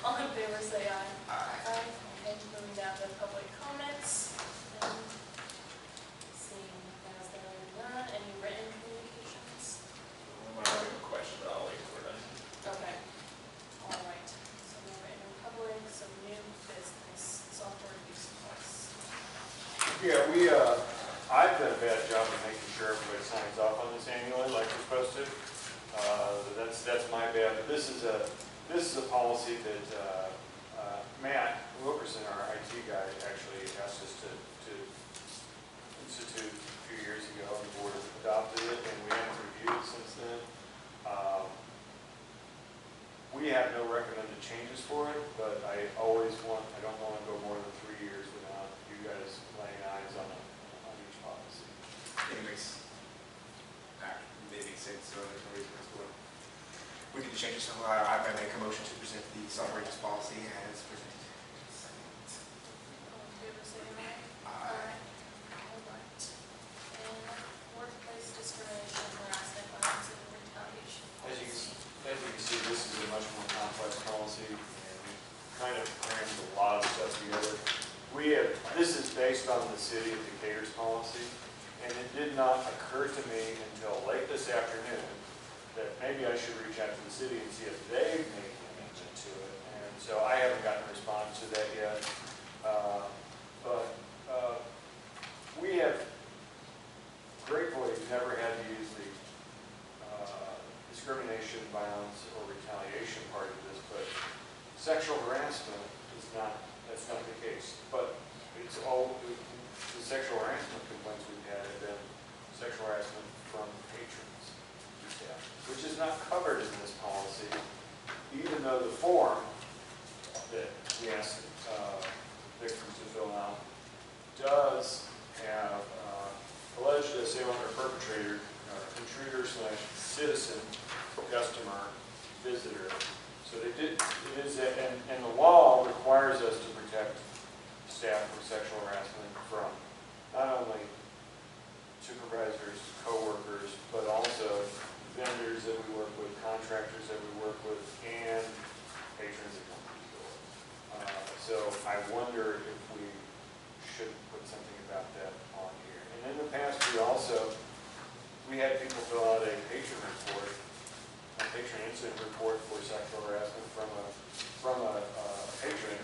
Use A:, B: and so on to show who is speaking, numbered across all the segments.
A: All in favor say aye.
B: Aye.
A: Aye. Okay, moving down to public comments. And seeing as there are none, any written communications?
B: I have a question, but I'll wait for it.
A: Okay. All right. So no written in public, some new business, software use plus.
C: Yeah, I've done a bad job of making sure everybody signs off on this annually like we're supposed to. That's my bad, but this is a policy that Matt Wilkerson, our IT guy, actually asked us to institute a few years ago, and the board adopted it, and we haven't reviewed it since then. We have no recommended changes for it, but I don't want to go more than 3 years without you guys laying eyes on each policy.
B: Anyways, they make sense, so there's no reason to explore. We can change it, so I make a motion to present the software use policy as presented.
A: All in favor say aye.
B: Aye.
A: All right. And workplace discrimination, harassment, violence, and retaliation.
C: As you can see, this is a much more complex policy, and we kind of crammed a lot of stuff together. This is based on the city of Decatur's policy, and it did not occur to me until late this afternoon that maybe I should reach out to the city and see if they've made an amendment to it. And so I haven't gotten a response to that yet. But we have gratefully never had to use the discrimination, violence, or retaliation part of this, but sexual harassment is that's not the case. But it's all, the sexual harassment complaints we've had have been sexual harassment from patrons, which is not covered in this policy, even though the form that we ask victims to fill out does have alleged assailant or perpetrator, intruder / citizen, customer, visitor. So it is, and the law requires us to protect staff from sexual harassment from not only supervisors, co-workers, but also vendors that we work with, contractors that we work with, and patrons that come to the door. So I wonder if we should put something about that on here. And in the past, we had people fill out a patron incident report for sexual harassment from a patron,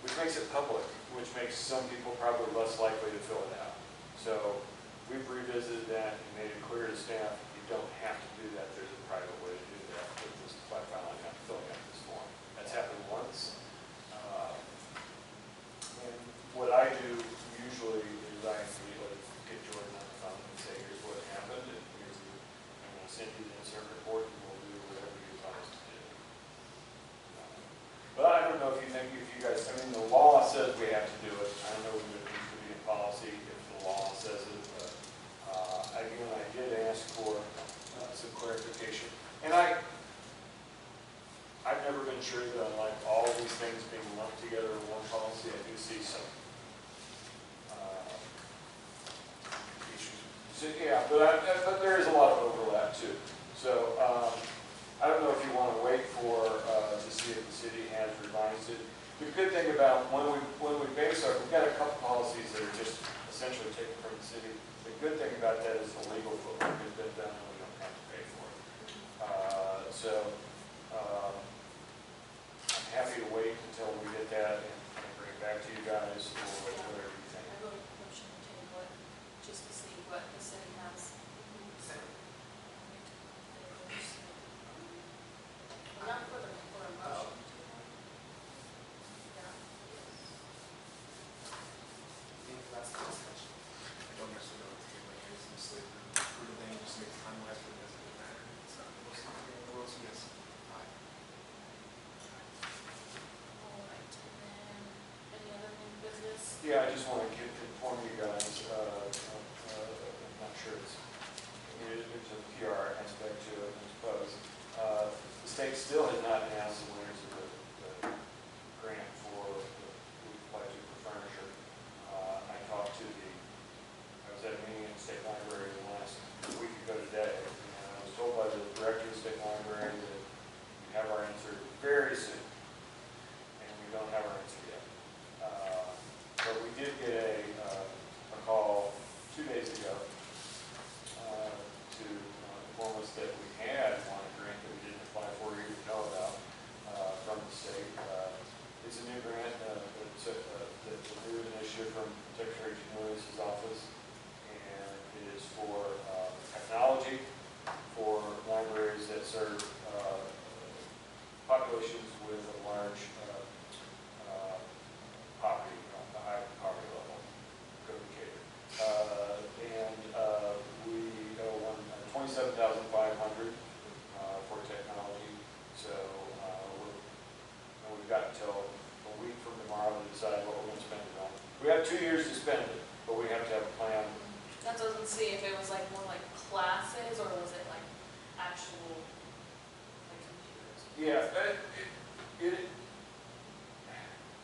C: which makes it public, which makes some people probably less likely to fill it out. So we've revisited that and made it clear to staff, you don't have to do that. There's a private way to do that with this by filling out this form. That's happened once. And what I do usually is I immediately get Jordan on the phone and say, here's what happened, and I'm going to send you the insert report, and we'll do whatever you advise to do. But I don't know if you guys, the law says we have to do it. I don't know if it needs to be in policy if the law says it, but again, I did ask for some clarification. And I've never been sure that I like all these things being lumped together in one policy. I do see some issues. So, yeah, but there is a lot of overlap too. So I don't know if you want to wait for to see if the city has revised it. The good thing about when we base we've got a couple policies that are just essentially taken from the city. The good thing about that is the legal footwork has been done and we don't have to pay for it. I'm happy to wait until we get that and bring it back to you guys or whatever you think.
A: I vote motion to table it, just to see what the city has. Not for a motion.
B: Any last discussion? I don't necessarily know what to do, like, it's mostly the prudent thing, just makes time last for the doesn't matter. It's not the most important thing in the world, so yes. Aye.
A: All right, and then any other new business?
C: Yeah, I just want to inform you guys, I'm not sure there's a PR aspect to it, I suppose. The state still has not announced the winners of the grant for the applied to for furniture. I was at a meeting at the state library last week ago today, and I was told by the director of the state library that we have our answer very soon. We have 2 years to spend it, but we have to have a plan.
A: That doesn't see if it was like more like classes, or was it like actual, like computers?
C: Yeah,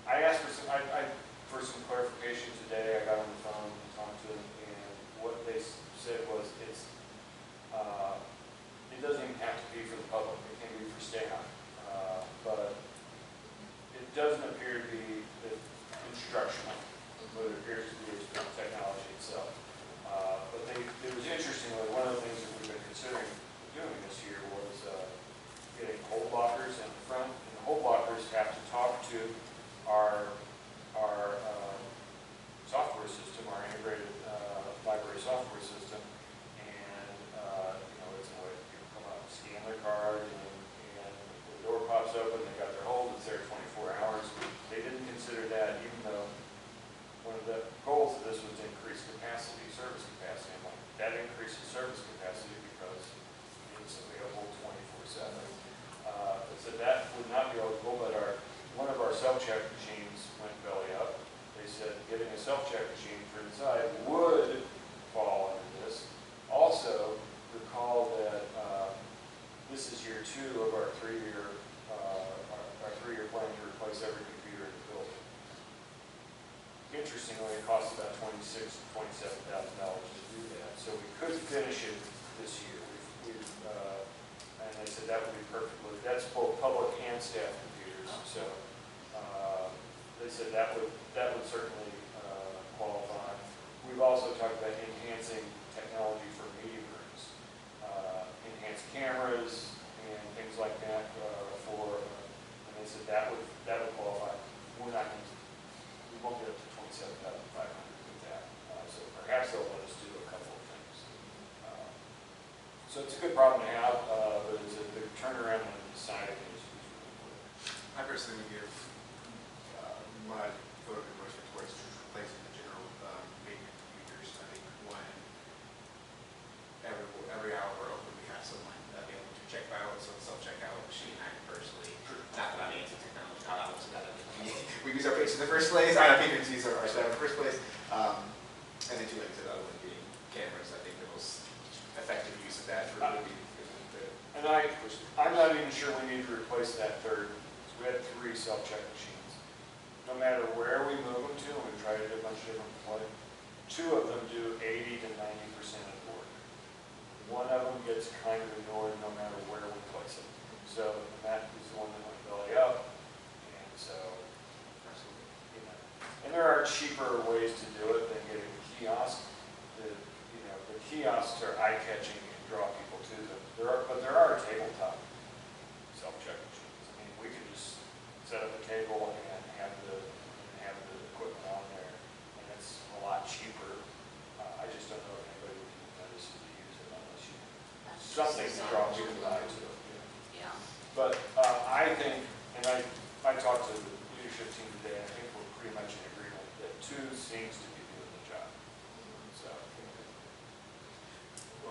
C: I asked for some clarification today. I got on the phone and talked to them, and what they said was it doesn't even have to be for the public. It can be for staff, but it doesn't appear to be instructional, but it appears to be technology itself. But it was interesting. One of the things that we've been considering doing this year was getting hold blockers in the front, and the hold blockers have to talk to our software system, our integrated library software system, and it's a way people come out and scan their card, and the door pops open, they got their hold, it's there 24 hours. They didn't consider that, even though one of the goals of this was to increase capacity, service capacity. I'm like, that increases service capacity because it's available 24/7. So that would not be eligible, but one of our self-check machines went belly up. They said getting a self-check machine for inside would fall under this. Also, recall that this is year 2 of our 3-year plan to replace every computer in the building. Interestingly, it costs about $26,000 to $27,000 to do that. So we could finish it this year. And they said that would be perfectly. That's both public and staff computers. So they said that would certainly qualify. We've also talked about enhancing technology for meeting rooms, enhanced cameras and things like that and they said that would qualify. We won't get up to $27,500 with that. So perhaps they'll let us do a couple of things. So it's a good problem to have, but it's a big turnaround on the side of things.
B: I personally would give my vote of endorsement towards replacing the general maintenance computers. I think every hour we're open, we have someone available to check files, so self-checkout machine. I personally, not that I'm anti technology, I was not we use our patients in the first place. I don't think we use our staff in the first place. And then 2 links to the other one being cameras. I think the most effective use of that for would be
C: and I'm not even sure we need to replace that third. So we had 3 self-check machines. No matter where we move them to, and we tried it a bunch of different places, 2 of them do 80 to 90% of the work. One of them gets kind of ignored no matter where we place it. So that is the one that went belly up. And so, and there are cheaper ways to do it than getting a kiosk. The kiosks are eye-catching and draw people to them. But there are tabletop self-check machines. I mean, we could just set up a table and have the equipment on there, and it's a lot cheaper. I just don't know if anybody would be notice to use it unless you something to draw people's eye to it.
A: Yeah.
C: But I think, and I talked to the leadership team today, and I think we're pretty much in agreement that 2 seems to be doing the job. So.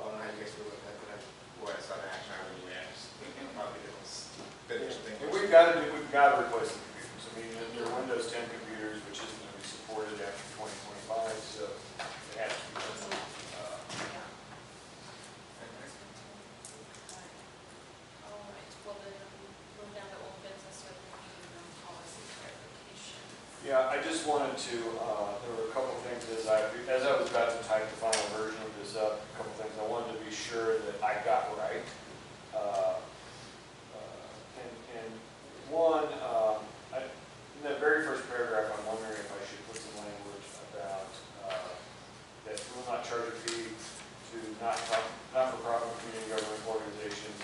B: well, I guess we're looking at that. What I saw in action, I really asked. Probably the most beneficial thing.
C: And we've got to replace the computers. I mean, they're Windows 10 computers, which isn't going to be supported after 2025, so it has to be done.
A: All right, well then, move down to old business with the policy clarification.
C: Yeah, I just wanted to, there were a couple of things as I was about to type the final version of this up, a couple of things I wanted to be sure that I got right. And one, in the very first paragraph, I'm wondering if I should put some language about that we will not charge a fee to not-for-profit community government organizations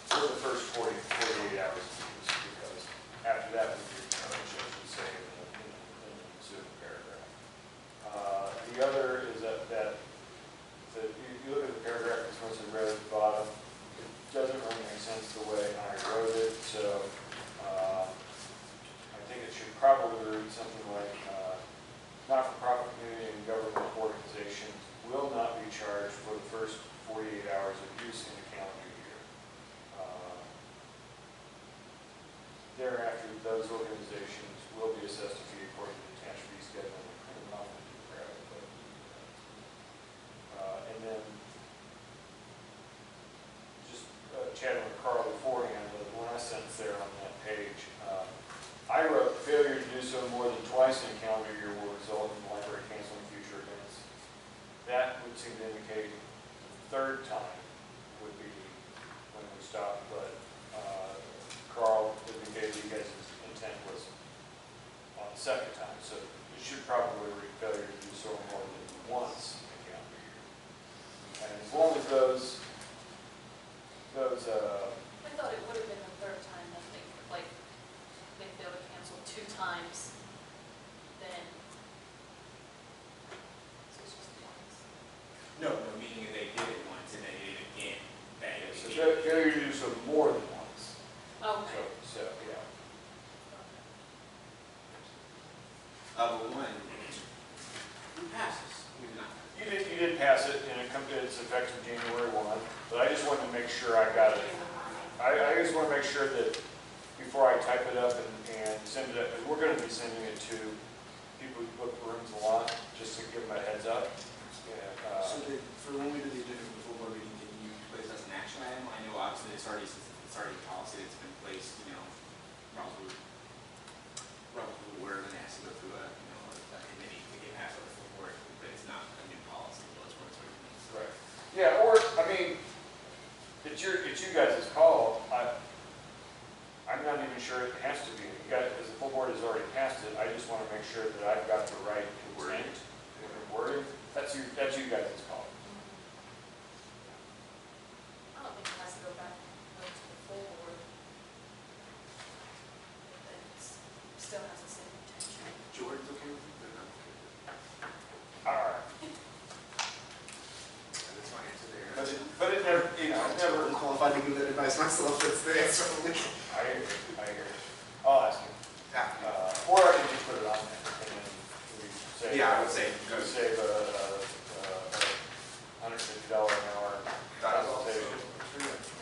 C: for the first 48 hours of use, because after that, we could say in the ensuing paragraph. The other is that you look at the paragraph that's mostly red at the bottom, it doesn't really make sense the way I wrote it, so I think it should probably read something like not-for-profit community and government organizations will not be charged for the first 48 hours of use in the calendar year. Thereafter, those organizations will be assessed a fee according to the attached fee schedule and the then just chatting with Carl beforehand, the last sentence there on that page, I wrote, failure to do so more than twice in a calendar year will result in the library canceling future events. That would seem to indicate the third time would be when we stop, but Carl indicated you guys' intent was on the second time, so it should probably read failure to do so more than once in a calendar year. And as long as those
A: I thought it would have been the third time that they, like, they failed to cancel 2 times, then, so it's just once.
B: No, meaning they did it once and they did it again.
C: so failure to do so more than once.
A: Okay.
C: So yeah.
B: But one, who passes? Who did not?
C: You did pass it, and it's effective January 1, but I just wanted to make sure I got it. I just want to make sure that before I type it up and send it, we're going to be sending it to people who book rooms a lot, just to give them a heads up. Yeah,
B: So for when we do the agenda for the full board meeting, can you place as an action item? I know obviously it's already policy, it's been placed, probably word and has to go through a committee to get passed over the full board, but it's not a new policy, so it's what it means.
C: right. Yeah, or, I mean, it's you guys' call. I'm not even sure it has to be. You guys, because the full board has already passed it, I just want to make sure that I've got the right intent and wording. That's you guys' call.
A: I don't think it has to go back to the full board. It still has the same intention.
B: Jordan's okay with it?
C: All right.
B: That's my answer there.
C: But it never, it never.
B: I'm qualified to give that advice myself, that's the answer.
C: I hear you. I'll ask him. Or I can just put it on there and then we save.
B: Yeah, I would say,
C: We save $150 an hour consultation.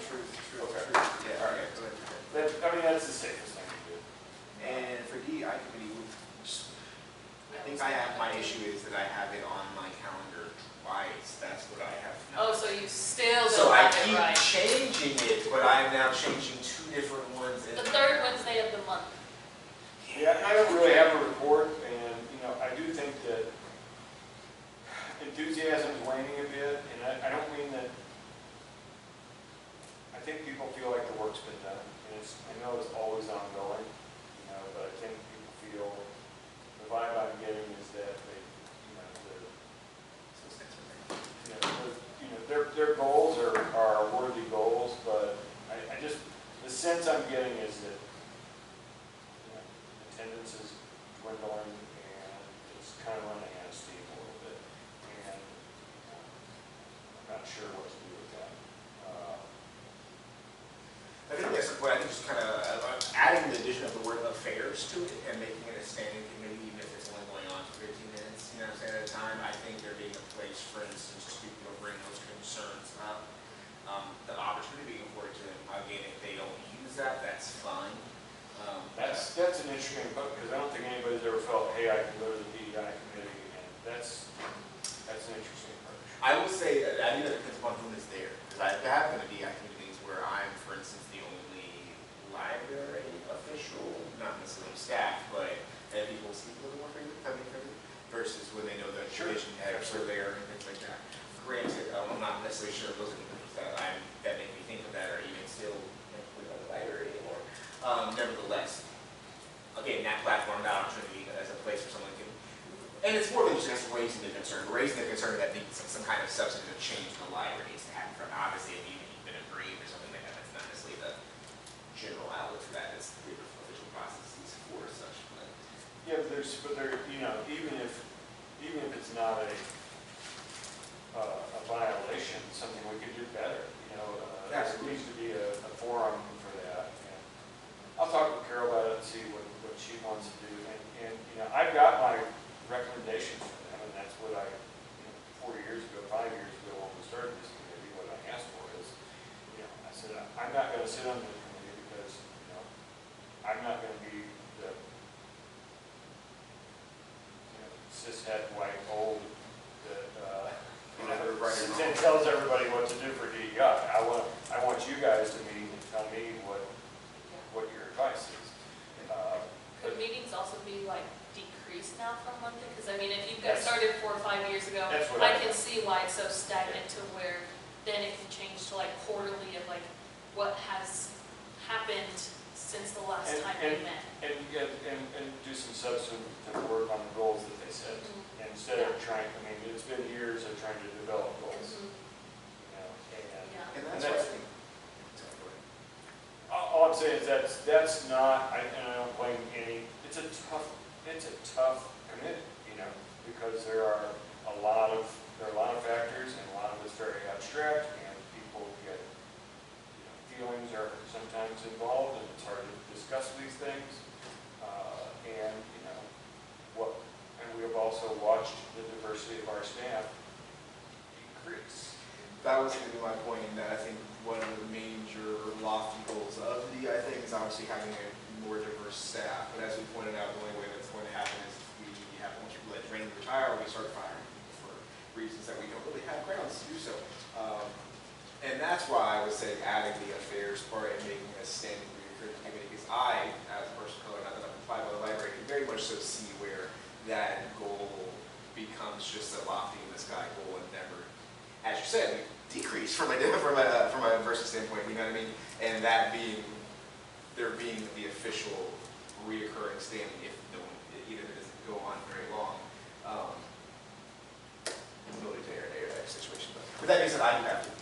B: True.
C: Okay.
B: Yeah, all right, go ahead.
C: That's the safest thing to do.
B: And for DEI committee, I think I have, my issue is that I have it on my calendar twice, that's what I have.
A: Oh, so you still
B: So
A: don't
B: I
A: have it
B: keep
A: right.
B: changing it, but I'm now changing 2 different ones.
A: The third Wednesday of the month.
C: Yeah, and I don't really have a report, and, I do think that enthusiasm is waning a bit, and I don't mean that, I think people feel like the work's been done, and I know it's always ongoing, but I think people feel, the vibe I'm getting is that they, their goals are worthy goals, but I just, the sense I'm getting is that attendance is dwindling and it's kind of running out of steam a little bit. And I'm not sure what to do with that.
B: I think that's what I think is kind of adding the addition of the word affairs to it and making it a standing committee, even if it's only going on for 15 minutes, at a time. I think there being a place, for instance, to people to bring those concerns up. The opportunity being afforded to them, again, if they don't use that, that's fine.
C: That's an interesting book because I don't think anybody's ever felt, hey, I can go to the DEI committee, and that's an interesting approach.
B: I will say that I think that depends upon whom is there. Because I have been to DEI committees where I'm, for instance, the only library official, not necessarily staff, but people speak a little more frequently, versus when they know the division heads are there and things like that. Granted, I'm not necessarily sure if those are the things that make me think of that or even still include the library anymore. Nevertheless, again, that platform, that opportunity as a place where someone can, and it's more than just raising the concern. Raising the concern that needs some kind of substantive change in the library needs to happen. From obviously, if you've been agreed or something like that, that's not necessarily the general outlet for that. It's the official processes for such. But
C: yeah, but there, even if it's not a violation, something we could do better. There needs to be a forum for that. And I'll talk with Carol about it and see what she wants to do. And I've got my recommendations for them, and that's what I, 4 years ago, 5 years ago, when we started this committee, what I asked for is, I said, I'm not going to sit on the committee because, I'm not going to be the, cishet white old that, and tells everybody what to do for DEI. I want you guys to meet and tell me what your advice is.
A: Could meetings also be like decreased now from monthly? Because I mean, if you guys started 4 or 5 years ago,
C: That's what
A: I can see why it's so stagnant to where then it can change to like quarterly of like what has happened since the last time we met.
C: And do some substantive work on the goals that they set.
A: Mhm.
C: Instead of trying, I mean, it's been years of trying to develop goals,
A: Mhm.
C: you know,
A: Yeah.
B: And
C: And
B: that's what I
C: that's-
B: think. Sorry, go ahead.
C: all I'm saying is that's not, and I don't blame any, it's a tough commitment, you know, because there are a lot of factors and a lot of it's very abstract and people get, feelings are sometimes involved and it's hard to discuss these things. And we have also watched the diversity of our staff increase.
B: That was going to be my point, in that I think one of the major lofty goals of the DEI thing is obviously having a more diverse staff. But as we pointed out, the only way that's going to happen is if we have a bunch of people that drain and retire, or we start firing people for reasons that we don't really have grounds to do so. And that's why I would say adding the affairs part and making a standing recruitment committee, because I, as a person of color, not that I'm applied by the library, can very much so see where that goal becomes just a lofty in the sky goal and never, as you said, decrease from a diversity standpoint, you know what I mean? And that being, there being the official reoccurring standing if no one, even if it doesn't go on very long. Ability to air that situation. But with that being said, I do have to